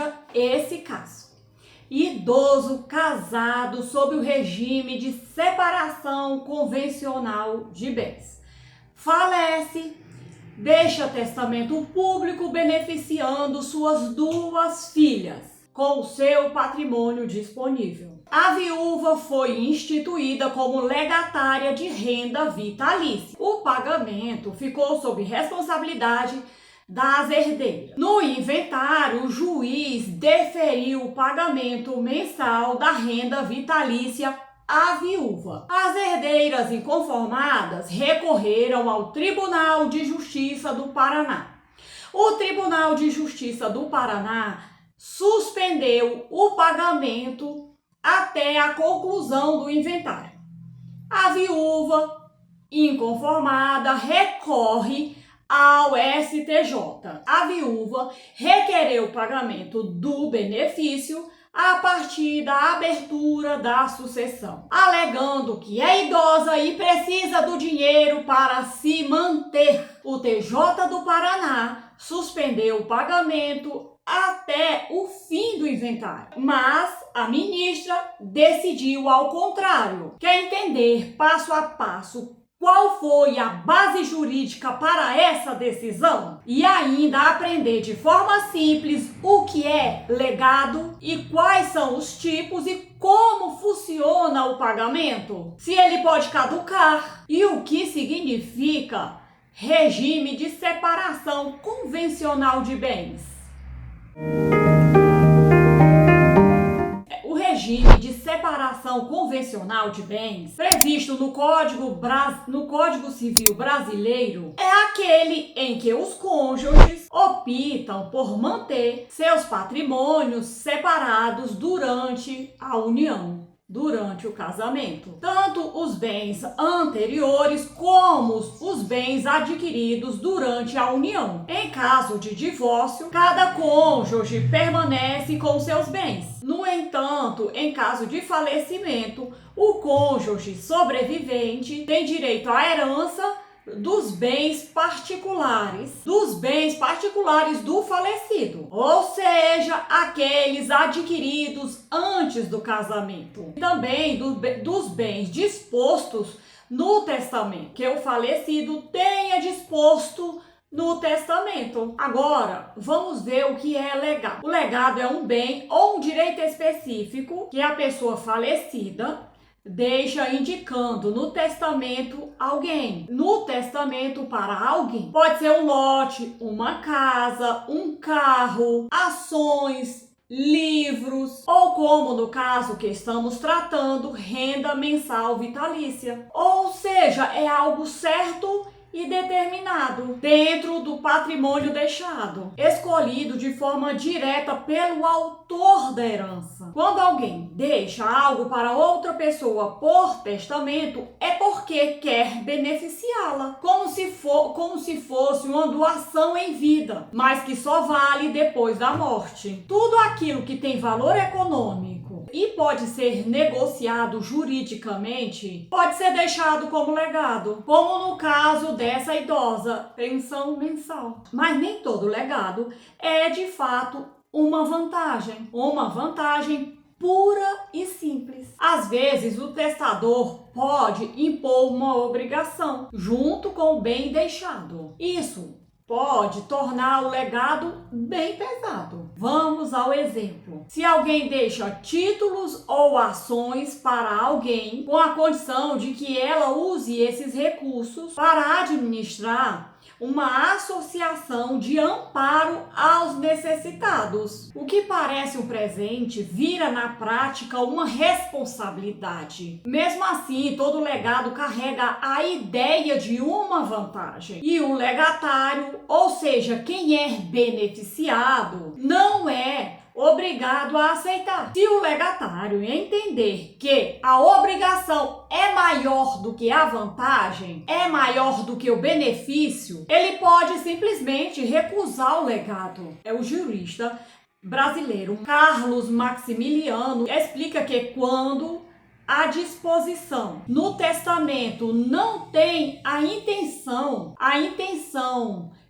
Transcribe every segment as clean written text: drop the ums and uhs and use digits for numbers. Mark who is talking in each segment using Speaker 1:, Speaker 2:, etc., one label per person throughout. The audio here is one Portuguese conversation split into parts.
Speaker 1: Veja esse caso. Idoso casado sob o regime de separação convencional de bens. Falece, deixa testamento público beneficiando suas 2 filhas com o seu patrimônio disponível. A viúva foi instituída como legatária de renda vitalícia. O pagamento ficou sob responsabilidade das herdeiras. No inventário, o juiz deferiu o pagamento mensal da renda vitalícia à viúva. As herdeiras inconformadas recorreram ao Tribunal de Justiça do Paraná. O Tribunal de Justiça do Paraná suspendeu o pagamento até a conclusão do inventário. A viúva inconformada recorre ao STJ. A viúva requereu o pagamento do benefício a partir da abertura da sucessão, alegando que é idosa e precisa do dinheiro para se manter. O TJ do Paraná suspendeu o pagamento até o fim do inventário, mas a ministra decidiu ao contrário. Quer entender passo a passo qual foi a base jurídica para essa decisão? E ainda aprender de forma simples o que é legado e quais são os tipos e como funciona o pagamento? Se ele pode caducar e o que significa regime de separação convencional de bens. O regime de separação convencional de bens previsto no Código Civil Brasileiro é aquele em que os cônjuges optam por manter seus patrimônios separados durante a união, durante o casamento. Tanto os bens anteriores como os bens adquiridos durante a união. Em caso de divórcio, cada cônjuge permanece com seus bens. No entanto, em caso de falecimento, o cônjuge sobrevivente tem direito à herança dos bens particulares do falecido, ou seja, aqueles adquiridos antes do casamento. Também dos bens dispostos no testamento, que o falecido tenha disposto no testamento. Agora, vamos ver o que é legado. O legado é um bem ou um direito específico que a pessoa falecida deixa indicando no testamento alguém. No testamento para alguém. Pode ser um lote, uma casa, um carro, ações, livros ou, como no caso que estamos tratando, renda mensal vitalícia. Ou seja, é algo certo e determinado dentro do patrimônio deixado, escolhido de forma direta pelo autor da herança. Quando alguém deixa algo para outra pessoa por testamento, é porque quer beneficiá-la, como se fosse uma doação em vida, mas que só vale depois da morte. Tudo aquilo que tem valor econômico e pode ser negociado juridicamente, pode ser deixado como legado, como no caso dessa idosa, pensão mensal. Mas nem todo legado é de fato uma vantagem pura e simples. Às vezes o testador pode impor uma obrigação junto com o bem deixado. Isso pode tornar o legado bem pesado. Vamos ao exemplo. Se alguém deixa títulos ou ações para alguém com a condição de que ela use esses recursos para administrar uma associação de amparo aos necessitados. O que parece um presente vira na prática uma responsabilidade. Mesmo assim, todo legado carrega a ideia de uma vantagem. E o legatário, ou seja, quem é beneficiado, não é obrigado a aceitar. Se o legatário entender que a obrigação é maior do que a vantagem, é maior do que o benefício, ele pode simplesmente recusar o legado. É o jurista brasileiro Carlos Maximiliano explica que quando a disposição no testamento não tem a intenção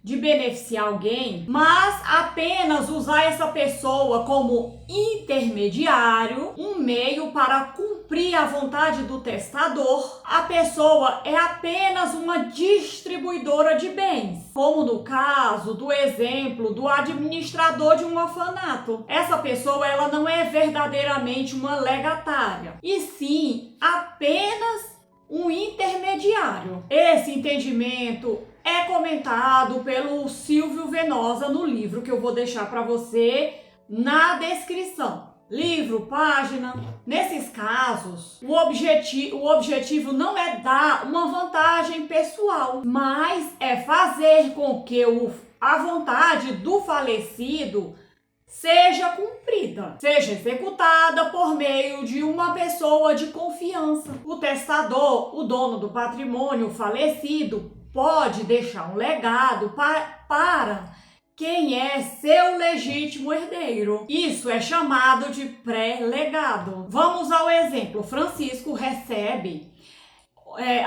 Speaker 1: de beneficiar alguém, mas apenas usar essa pessoa como intermediário, um meio para cumprir a vontade do testador, a pessoa é apenas uma distribuidora de bens, como no caso do exemplo do administrador de um orfanato. Essa pessoa, ela não é verdadeiramente uma legatária, e sim apenas um intermediário. Esse entendimento é comentado pelo Silvio Venosa no livro que eu vou deixar para você na descrição. Livro, página. Nesses casos, o objetivo não é dar uma vantagem pessoal, mas é fazer com que a vontade do falecido seja cumprida, seja executada por meio de uma pessoa de confiança. O testador, o dono do patrimônio falecido, pode deixar um legado para quem é seu legítimo herdeiro. Isso é chamado de pré-legado. Vamos ao exemplo. Francisco recebe,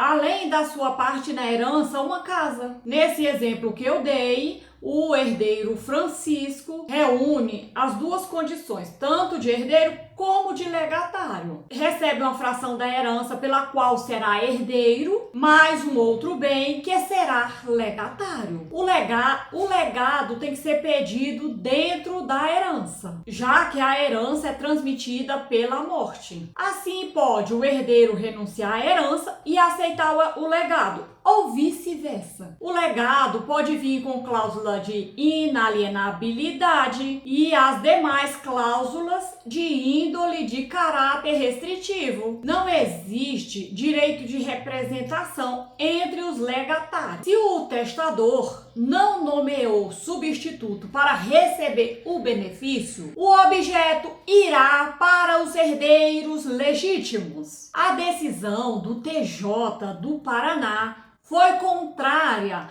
Speaker 1: além da sua parte na herança, uma casa. Nesse exemplo que eu dei, o herdeiro Francisco reúne as duas condições, tanto de herdeiro como de legatário. Recebe uma fração da herança pela qual será herdeiro, mais um outro bem que será legatário. O legado tem que ser pedido dentro da herança, já que a herança é transmitida pela morte. Assim, pode o herdeiro renunciar à herança e aceitar o legado, ou vice-versa. O legado pode vir com cláusula de inalienabilidade e as demais cláusulas de índole de caráter restritivo. Não existe direito de representação entre os legatários. Se o testador não nomeou substituto para receber o benefício, o objeto irá para os herdeiros legítimos. A decisão do TJ do Paraná foi contrária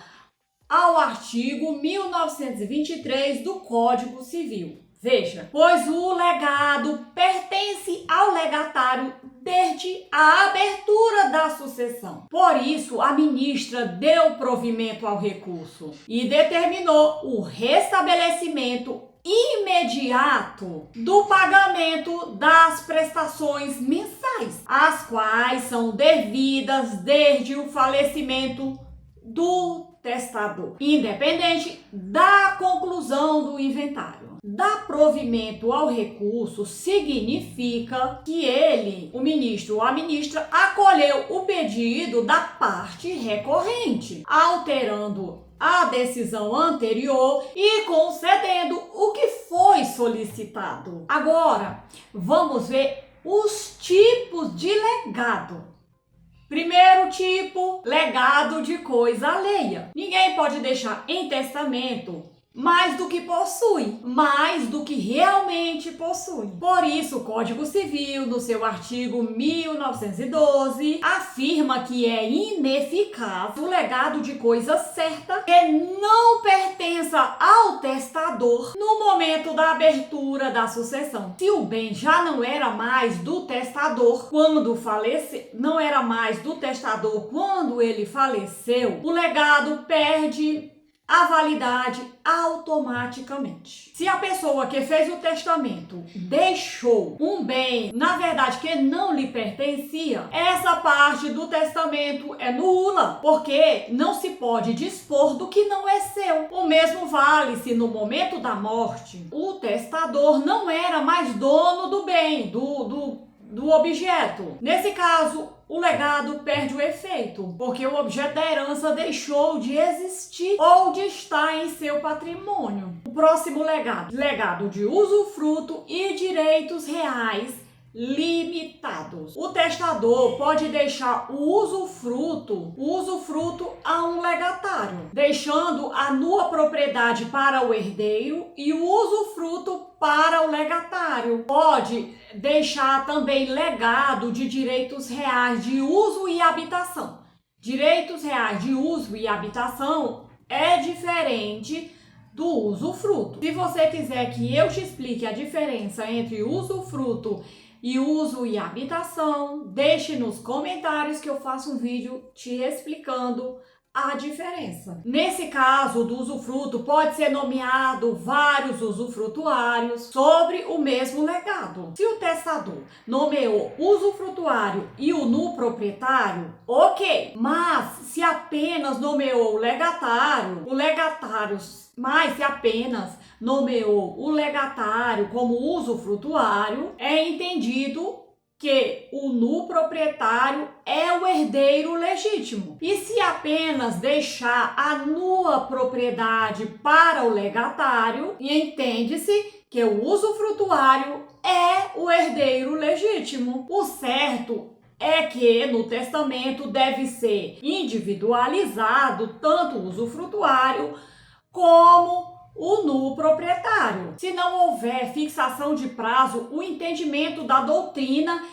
Speaker 1: ao artigo 1923 do Código Civil. Veja, pois o legado pertence ao legatário desde a abertura da sucessão. Por isso, a ministra deu provimento ao recurso e determinou o restabelecimento imediato do pagamento das prestações mensais, as quais são devidas desde o falecimento do testador, independente da conclusão do inventário. Dar provimento ao recurso significa que ele, o ministro ou a ministra, acolheu o pedido da parte recorrente, alterando a decisão anterior e concedendo o que foi solicitado. Agora, vamos ver os tipos de legado. Primeiro tipo, legado de coisa alheia. Ninguém pode deixar em testamento mais do que possui, mais do que realmente possui. Por isso, o Código Civil, no seu artigo 1912, afirma que é ineficaz o legado de coisa certa que não pertença ao testador no momento da abertura da sucessão. Se o bem já não era mais do testador quando não era mais do testador quando ele faleceu, o legado perde a validade automaticamente. Se a pessoa que fez o testamento deixou um bem, na verdade, que não lhe pertencia, essa parte do testamento é nula, porque não se pode dispor do que não é seu. O mesmo vale se no momento da morte o testador não era mais dono do bem, do objeto. Nesse caso, o legado perde o efeito, porque o objeto da herança deixou de existir ou de estar em seu patrimônio. O próximo legado de usufruto e direitos reais limitados. O testador pode deixar o usufruto a um legatário, deixando a nua propriedade para o herdeiro e o usufruto para o legatário. Pode deixar também legado de direitos reais de uso e habitação. Direitos reais de uso e habitação é diferente do usufruto. Se você quiser que eu te explique a diferença entre usufruto e uso e habitação, deixe nos comentários que eu faço um vídeo te explicando a diferença. Nesse caso do usufruto, pode ser nomeado vários usufrutuários sobre o mesmo legado. Se o testador nomeou usufrutuário e o nuproprietário, ok. Mas se apenas nomeou o legatário, mas se apenas nomeou o legatário como usufrutuário, é entendido que o nuproprietário é o herdeiro legítimo. E se apenas deixar a nua propriedade para o legatário, entende-se que o usufrutuário é o herdeiro legítimo. O certo é que no testamento deve ser individualizado tanto o usufrutuário como o nuproprietário. Se não houver fixação de prazo, o entendimento da doutrina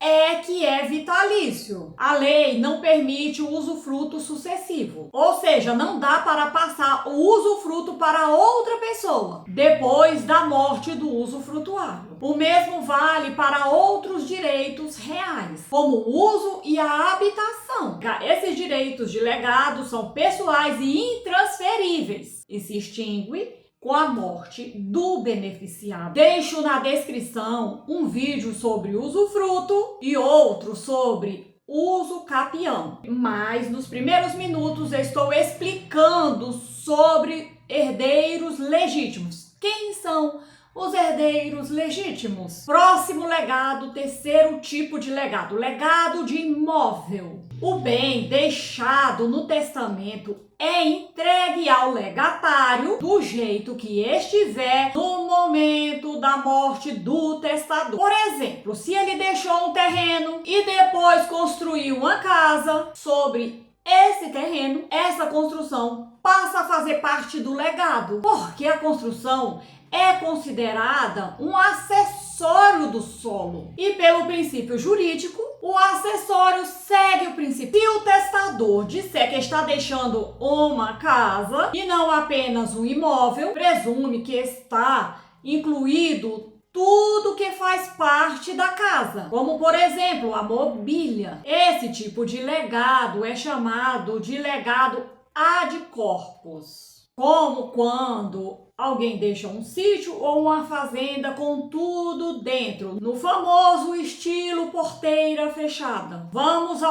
Speaker 1: é que é vitalício. A lei não permite o usufruto sucessivo, ou seja, não dá para passar o usufruto para outra pessoa depois da morte do usufrutuário. O mesmo vale para outros direitos reais, como o uso e a habitação. Esses direitos de legado são pessoais e intransferíveis e se extinguem com a morte do beneficiário. Deixo na descrição um vídeo sobre usufruto e outro sobre uso capião. Mas nos primeiros minutos eu estou explicando sobre herdeiros legítimos. Quem são os herdeiros legítimos? Próximo legado, terceiro tipo de legado, legado de imóvel. O bem deixado no testamento é entregue ao legatário do jeito que estiver no momento da morte do testador. Por exemplo, se ele deixou um terreno e depois construiu uma casa sobre esse terreno, essa construção passa a fazer parte do legado, porque a construção é considerada um acessório do solo. E pelo princípio jurídico, o acessório segue o princípio. Se o testador disser que está deixando uma casa e não apenas um imóvel, presume que está incluído tudo que faz parte da casa, como por exemplo a mobília. Esse tipo de legado é chamado de legado ad corpus, como quando alguém deixa um sítio ou uma fazenda com tudo dentro, no famoso estilo porteira fechada. Vamos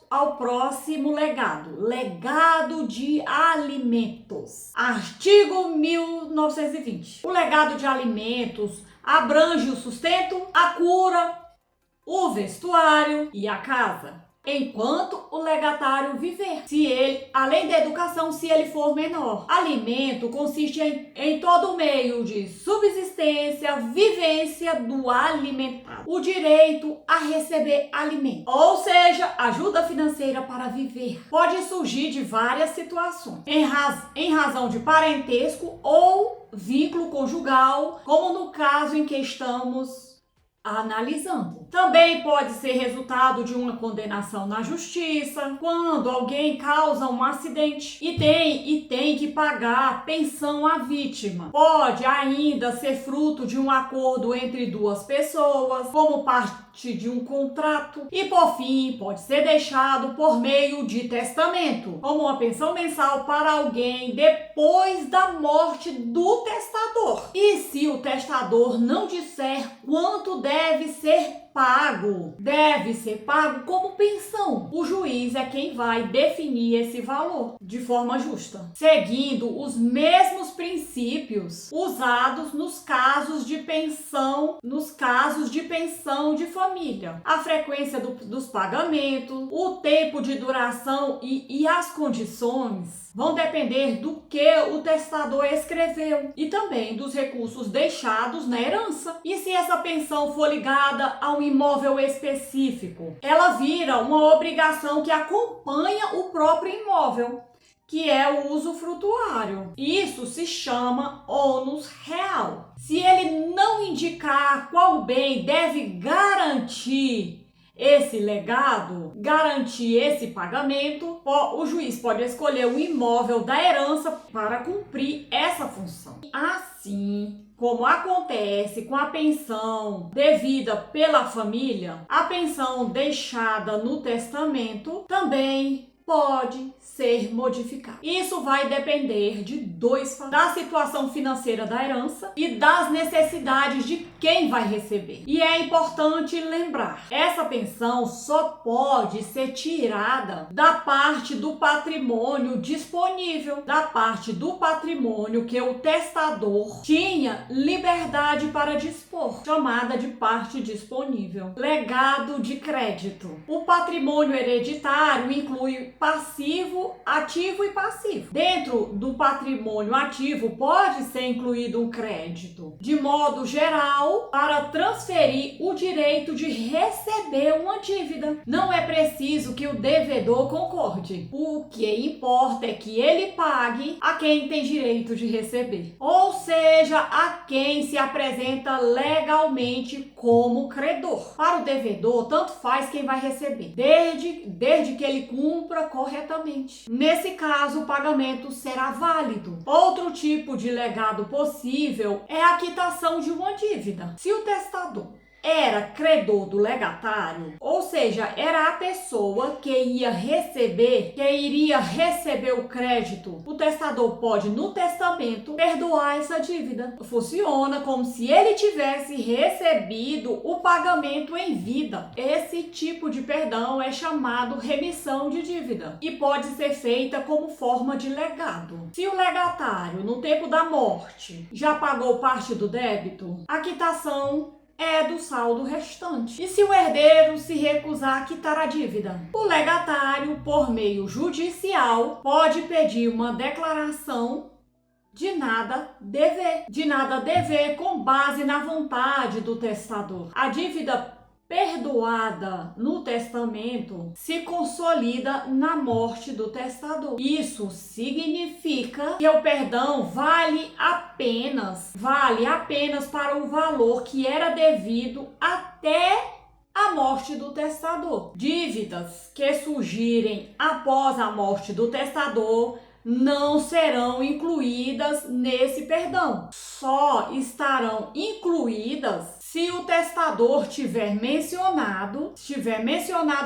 Speaker 1: ao próximo legado, legado de alimentos. Artigo 1920. O legado de alimentos abrange o sustento, a cura, o vestuário e a casa, enquanto o legatário viver. Se ele, além da educação, se ele for menor. Alimento consiste em todo o meio de subsistência, vivência do alimentado. O direito a receber alimento, ou seja, ajuda financeira para viver. Pode surgir de várias situações, em razão de parentesco ou vínculo conjugal, como no caso em que estamos analisando. Também pode ser resultado de uma condenação na justiça, quando alguém causa um acidente e tem que pagar pensão à vítima. Pode ainda ser fruto de um acordo entre duas pessoas, como parte de um contrato. E por fim, pode ser deixado por meio de testamento, como uma pensão mensal para alguém depois da morte do testador. E se o testador não disser quanto deve ser pago como pensão. O juiz é quem vai definir esse valor de forma justa, seguindo os mesmos princípios usados nos casos de pensão de família. A frequência dos pagamentos, o tempo de duração e as condições vão depender do que o testador escreveu e também dos recursos deixados na herança. E se essa pensão for ligada a um imóvel específico, ela vira uma obrigação que acompanha o próprio imóvel, que é o usufrutuário. Isso se chama ônus real. Se ele não indicar qual bem deve garantir esse legado, garantir esse pagamento, o juiz pode escolher o imóvel da herança para cumprir essa função. Assim como acontece com a pensão devida pela família, a pensão deixada no testamento também pode ser modificado. Isso vai depender de dois fatores: da situação financeira da herança e das necessidades de quem vai receber. E é importante lembrar, essa pensão só pode ser tirada da parte do patrimônio disponível, da parte do patrimônio que o testador tinha liberdade para dispor, chamada de parte disponível. Legado de crédito. O patrimônio hereditário inclui passivo, ativo e passivo. Dentro do patrimônio ativo pode ser incluído um crédito, de modo geral, para transferir o direito de receber uma dívida. Não é preciso que o devedor concorde. O que importa é que ele pague a quem tem direito de receber, ou seja, a quem se apresenta legalmente como credor. Para o devedor, tanto faz quem vai receber, desde que ele cumpra corretamente. Nesse caso, o pagamento será válido. Outro tipo de legado possível é a quitação de uma dívida. Se o testador era credor do legatário, ou seja, era a pessoa que iria receber o crédito, o testador pode, no testamento, perdoar essa dívida. Funciona como se ele tivesse recebido o pagamento em vida. Esse tipo de perdão é chamado remissão de dívida e pode ser feita como forma de legado. Se o legatário, no tempo da morte, já pagou parte do débito, a quitação é do saldo restante. E se o herdeiro se recusar a quitar a dívida? O legatário, por meio judicial, pode pedir uma declaração de nada dever com base na vontade do testador. A dívida perdoada no testamento se consolida na morte do testador. Isso significa que o perdão vale apenas para o valor que era devido até a morte do testador. Dívidas que surgirem após a morte do testador não serão incluídas nesse perdão. Só estarão incluídas se o testador tiver mencionado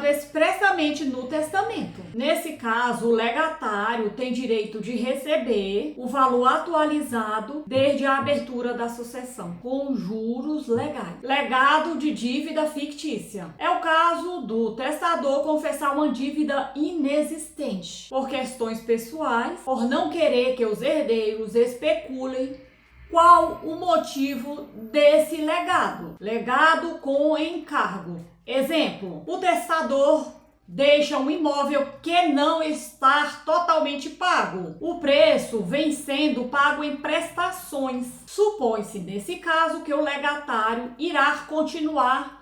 Speaker 1: expressamente no testamento. Nesse caso, o legatário tem direito de receber o valor atualizado desde a abertura da sucessão, com juros legais. Legado de dívida fictícia. É o caso do testador confessar uma dívida inexistente por questões pessoais, por não querer que os herdeiros especulem qual o motivo desse legado. Legado com encargo. Exemplo: o testador deixa um imóvel que não está totalmente pago. O preço vem sendo pago em prestações. Supõe-se, nesse caso, que o legatário irá continuar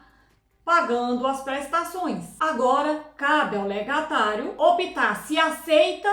Speaker 1: pagando as prestações. Agora, cabe ao legatário optar se aceita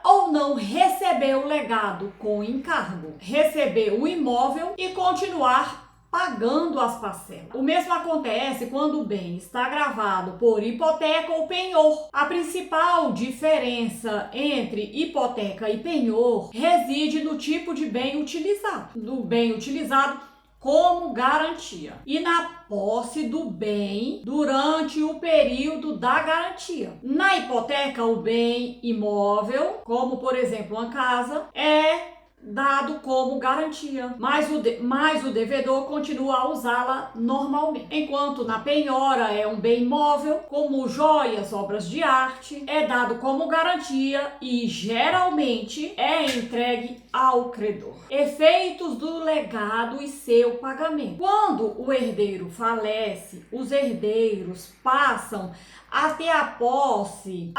Speaker 1: ou não receber o legado com encargo, receber o imóvel e continuar pagando as parcelas. O mesmo acontece quando o bem está gravado por hipoteca ou penhor. A principal diferença entre hipoteca e penhor reside no tipo de bem utilizado. Do bem utilizado como garantia e na posse do bem durante o período da garantia. Na hipoteca, o bem imóvel, como por exemplo uma casa, é dado como garantia, mas o devedor continua a usá-la normalmente. Enquanto na penhora é um bem imóvel, como joias, obras de arte, é dado como garantia e geralmente é entregue ao credor. Efeitos do legado e seu pagamento. Quando o herdeiro falece, os herdeiros passam até a posse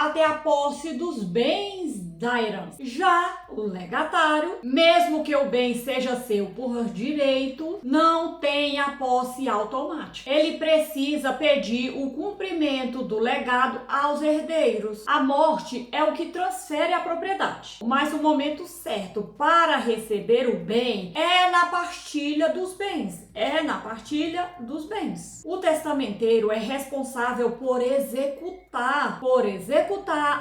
Speaker 1: dos bens da herança. Já o legatário, mesmo que o bem seja seu por direito, não tem a posse automática. Ele precisa pedir o cumprimento do legado aos herdeiros. A morte é o que transfere a propriedade, mas o momento certo para receber o bem é na partilha dos bens. O testamenteiro é responsável por executar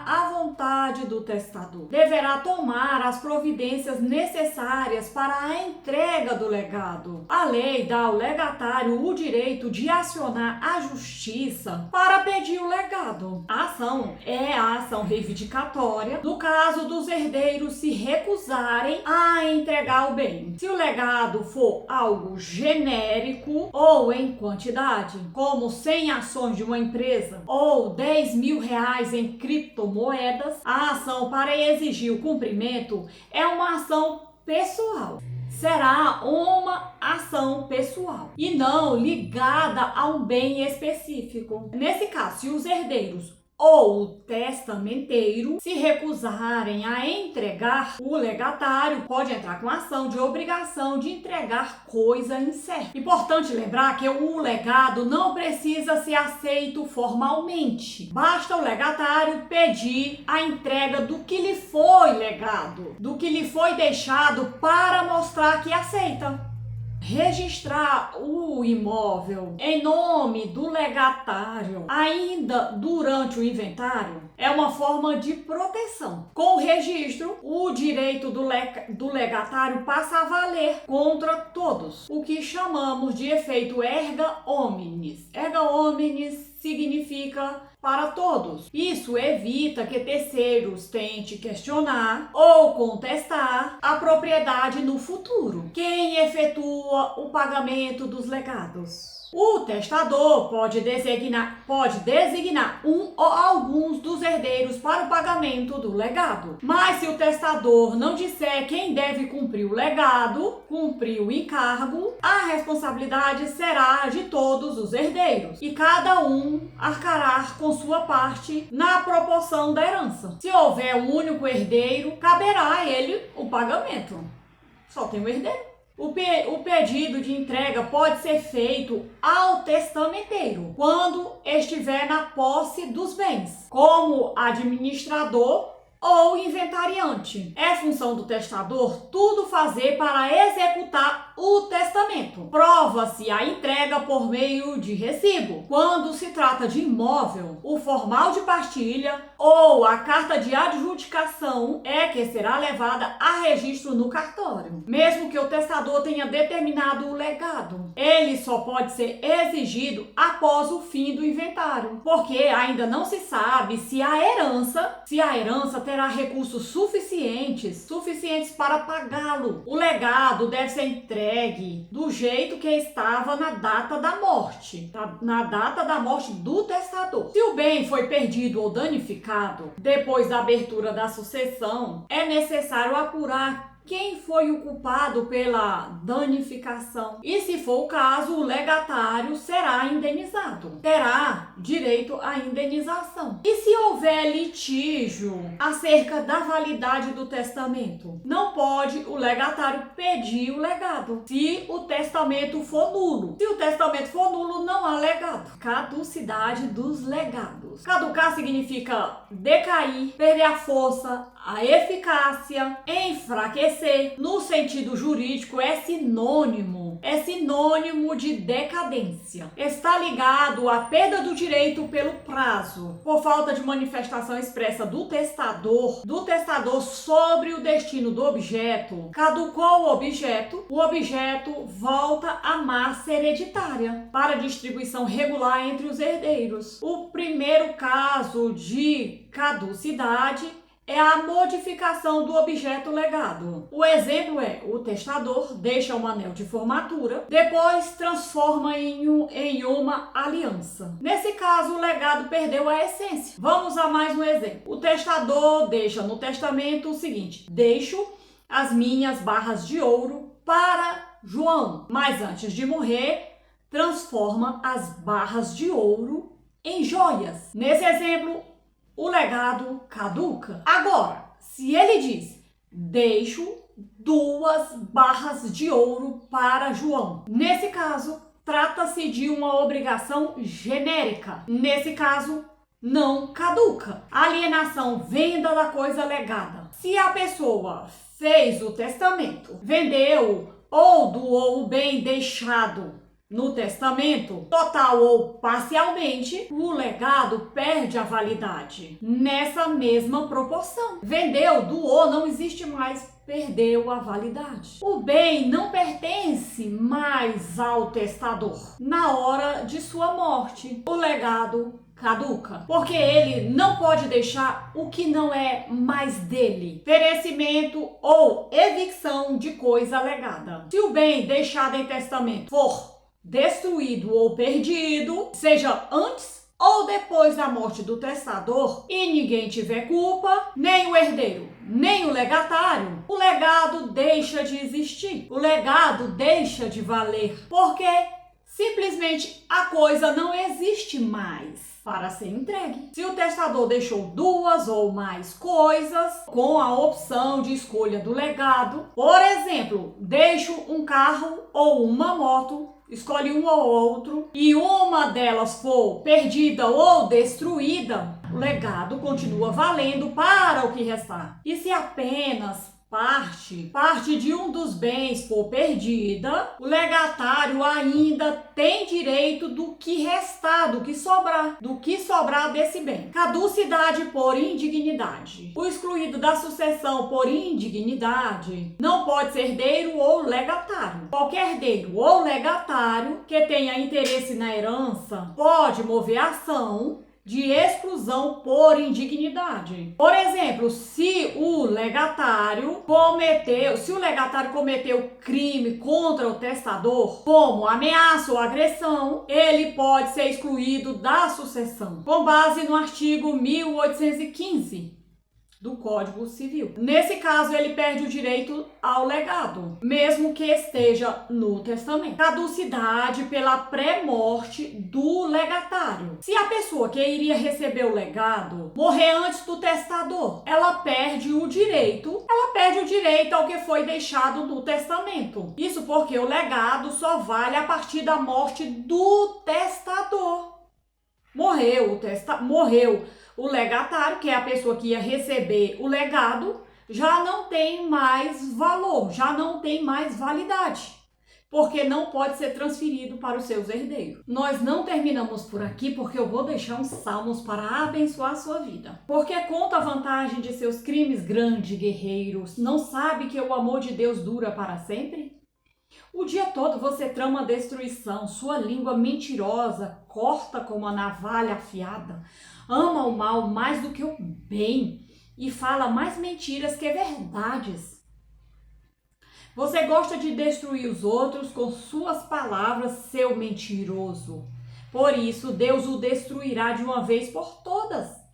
Speaker 1: a vontade do testador. Deverá tomar as providências necessárias necessárias para a entrega do legado. A lei dá ao legatário o direito de acionar a justiça para pedir o legado. A ação é a ação reivindicatória no caso dos herdeiros se recusarem a entregar o bem. Se o legado for algo genérico ou em quantidade, como 100 ações de uma empresa ou 10 mil reais em criptomoedas, a ação para exigir o cumprimento é uma ação pessoal. Será uma ação pessoal e não ligada a um bem específico. Nesse caso, se os herdeiros ou o testamenteiro se recusarem a entregar, o legatário pode entrar com ação de obrigação de entregar coisa incerta. Importante lembrar que o legado não precisa ser aceito formalmente. Basta o legatário pedir a entrega do que lhe foi legado, do que lhe foi deixado para mostrar que aceita. Registrar o imóvel em nome do legatário ainda durante o inventário é uma forma de proteção. Com o registro, o direito do legatário passa a valer contra todos, o que chamamos de efeito erga omnes. Erga omnes significa para todos. Isso evita que terceiros tentem questionar ou contestar a propriedade no futuro. Quem efetua o pagamento dos legados? O testador pode designar um ou alguns dos herdeiros para o pagamento do legado. Mas se o testador não disser quem deve cumprir o legado, cumprir o encargo, a responsabilidade será de todos os herdeiros e cada um arcará com sua parte na proporção da herança. Se houver um único herdeiro, caberá a ele o pagamento. Só tem um herdeiro. O pedido de entrega pode ser feito ao testamenteiro quando estiver na posse dos bens, como administrador ou inventariante. É função do testador tudo fazer para executar o testamento. Prova-se a entrega por meio de recibo. Quando se trata de imóvel, o formal de partilha ou a carta de adjudicação é que será levada a registro no cartório. Mesmo que o testador tenha determinado o legado, ele só pode ser exigido após o fim do inventário, porque ainda não se sabe se a herança terá recursos suficientes para pagá-lo. O legado deve ser entregue do jeito que estava na data da morte, do testador. Se o bem foi perdido ou danificado depois da abertura da sucessão, é necessário apurar quem foi o culpado pela danificação. E se for o caso, o legatário será indenizado. Terá direito à indenização. E se houver litígio acerca da validade do testamento? Não pode o legatário pedir o legado se o testamento for nulo. Se o testamento for nulo, não há legado. Caducidade dos legados. Caducar significa decair, perder a força, a eficácia, enfraquecer. No sentido jurídico, é sinônimo de decadência. Está ligado à perda do direito pelo prazo, por falta de manifestação expressa do testador sobre o destino do objeto. Caducou o objeto volta à massa hereditária para distribuição regular entre os herdeiros. O primeiro caso de caducidade é a modificação do objeto legado. O exemplo é: o testador deixa um anel de formatura, depois transforma em uma aliança. Nesse caso, o legado perdeu a essência. Vamos a mais um exemplo. O testador deixa no testamento o seguinte: deixo as minhas barras de ouro para João, mas antes de morrer, transforma as barras de ouro em joias. Nesse exemplo, o legado caduca. Agora, se ele diz: deixo 2 barras de ouro para João, nesse caso, trata-se de uma obrigação genérica. Nesse caso, não caduca. Alienação, venda da coisa legada. Se a pessoa fez o testamento, vendeu ou doou o bem deixado no testamento, total ou parcialmente, o legado perde a validade. Nessa mesma proporção. Vendeu, doou, não existe mais, perdeu a validade. O bem não pertence mais ao testador na hora de sua morte. O legado caduca, porque ele não pode deixar o que não é mais dele, perecimento ou evicção de coisa legada. Se o bem deixado em testamento for destruído ou perdido, seja antes ou depois da morte do testador, e ninguém tiver culpa, nem o herdeiro, nem o legatário, o legado deixa de existir, o legado deixa de valer, porque simplesmente a coisa não existe mais para ser entregue. Se o testador deixou duas ou mais coisas com a opção de escolha do legado, por exemplo, deixo um carro ou uma moto, escolhe um ou outro, e uma delas for perdida ou destruída, o legado continua valendo para o que restar. E se apenas parte de um dos bens for perdida, o legatário ainda tem direito do que restar, do que sobrar desse bem. Caducidade por indignidade. O excluído da sucessão por indignidade não pode ser herdeiro ou legatário. Qualquer herdeiro ou legatário que tenha interesse na herança pode mover ação de exclusão por indignidade. Por exemplo, se o legatário cometeu crime contra o testador, como ameaça ou agressão, ele pode ser excluído da sucessão, com base no artigo 1815 do Código Civil. Nesse caso, ele perde o direito ao legado, mesmo que esteja no testamento. Caducidade pela pré-morte do legatário. Se a pessoa que iria receber o legado morrer antes do testador, ela perde o direito ao que foi deixado no testamento. Isso porque o legado só vale a partir da morte do testador. Morreu o legatário, que é a pessoa que ia receber o legado, já não tem mais valor, já não tem mais validade, porque não pode ser transferido para os seus herdeiros. Nós não terminamos por aqui, porque eu vou deixar uns salmos para abençoar a sua vida. Porque conta a vantagem de seus crimes grandes, guerreiros, não sabe que o amor de Deus dura para sempre? O dia todo você trama destruição, sua língua mentirosa corta como a navalha afiada, ama o mal mais do que o bem e fala mais mentiras que verdades. Você gosta de destruir os outros com suas palavras, seu mentiroso. Por isso, Deus o destruirá de uma vez por todas.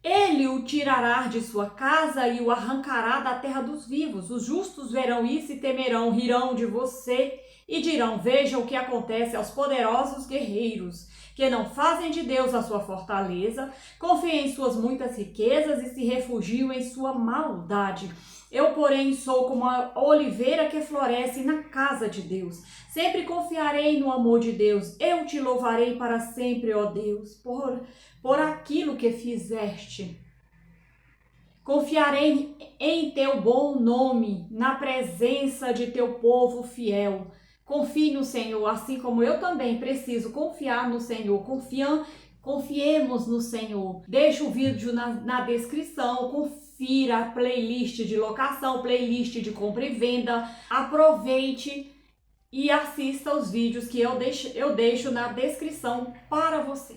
Speaker 1: Ele o tirará de sua casa e o arrancará da terra dos vivos. Os justos verão isso e temerão, rirão de você e dirão: vejam o que acontece aos poderosos guerreiros, que não fazem de Deus a sua fortaleza, confiam em suas muitas riquezas e se refugiam em sua maldade. Eu, porém, sou como a oliveira que floresce na casa de Deus. Sempre confiarei no amor de Deus. Eu te louvarei para sempre, ó Deus, por aquilo que fizeste. Confiarei em teu bom nome, na presença de teu povo fiel. Confie no Senhor, assim como eu também preciso confiar no Senhor. Confiemos no Senhor. Deixa o vídeo na descrição, confira a playlist de locação, playlist de compra e venda. Aproveite e assista os vídeos que eu deixo na descrição para você.